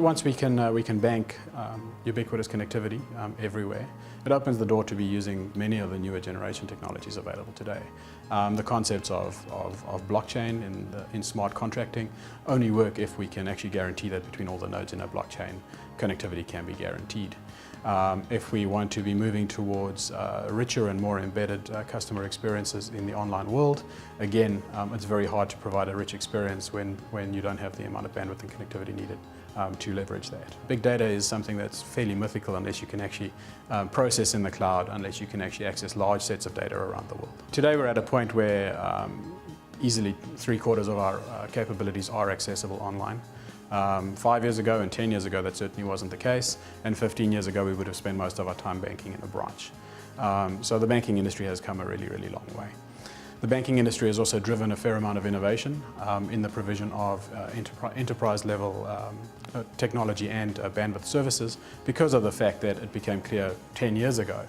Once we can bank ubiquitous connectivity everywhere, it opens the door to be using many of the newer generation technologies available today. The concepts of blockchain in smart contracting only work if we can actually guarantee that between all the nodes in a blockchain, connectivity can be guaranteed. If we want to be moving towards richer and more embedded customer experiences in the online world, again, it's very hard to provide a rich experience when you don't have the amount of bandwidth and connectivity needed to leverage that. Big data is something that's fairly mythical unless you can actually process in the cloud, unless you can actually access large sets of data around the world. Today we're at a point where easily 3/4 of our capabilities are accessible online. 5 years ago and 10 years ago that certainly wasn't the case, and 15 years ago we would have spent most of our time banking in a branch. So the banking industry has come a really, really long way. The banking industry has also driven a fair amount of innovation in the provision of enterprise level technology and bandwidth services, because of the fact that it became clear 10 years ago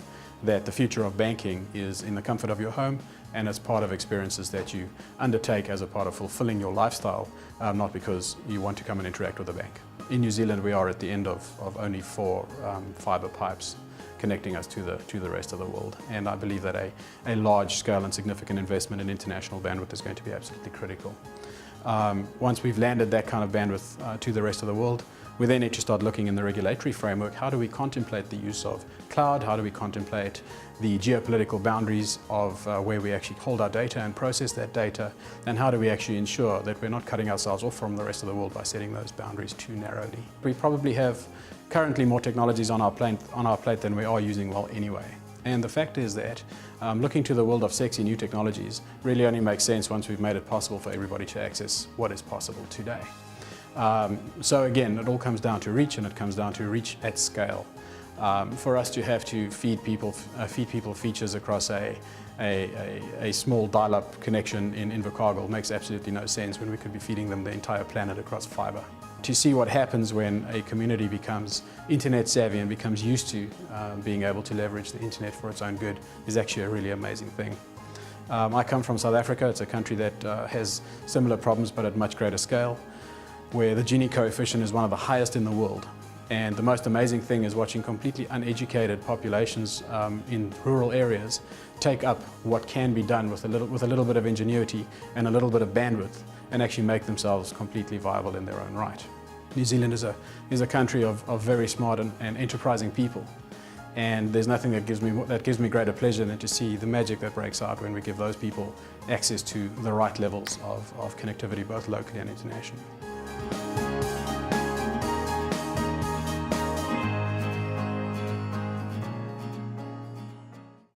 that the future of banking is in the comfort of your home and as part of experiences that you undertake as a part of fulfilling your lifestyle, not because you want to come and interact with a bank. In New Zealand we are at the end of only 4 fibre pipes connecting us to the rest of the world, and I believe that a large scale and significant investment in international bandwidth is going to be absolutely critical. Once we've landed that kind of bandwidth to the rest of the world, we then need to start looking in the regulatory framework. How do we contemplate the use of cloud? How do we contemplate the geopolitical boundaries of where we actually hold our data and process that data? And how do we actually ensure that we're not cutting ourselves off from the rest of the world by setting those boundaries too narrowly? We probably have currently more technologies on our plate than we are using well anyway. And the fact is that looking to the world of sexy new technologies really only makes sense once we've made it possible for everybody to access what is possible today. So again, it all comes down to reach, and it comes down to reach at scale. For us to have to feed people features across a small dial-up connection in Invercargill makes absolutely no sense when we could be feeding them the entire planet across fibre. To see what happens when a community becomes internet savvy and becomes used to being able to leverage the internet for its own good is actually a really amazing thing. I come from South Africa. It's a country that has similar problems but at much greater scale, where the Gini coefficient is one of the highest in the world. And the most amazing thing is watching completely uneducated populations in rural areas take up what can be done with a little bit of ingenuity and a little bit of bandwidth, and actually make themselves completely viable in their own right. New Zealand is a country of very smart and enterprising people, and there's nothing that gives me greater pleasure than to see the magic that breaks out when we give those people access to the right levels of connectivity, both locally and internationally.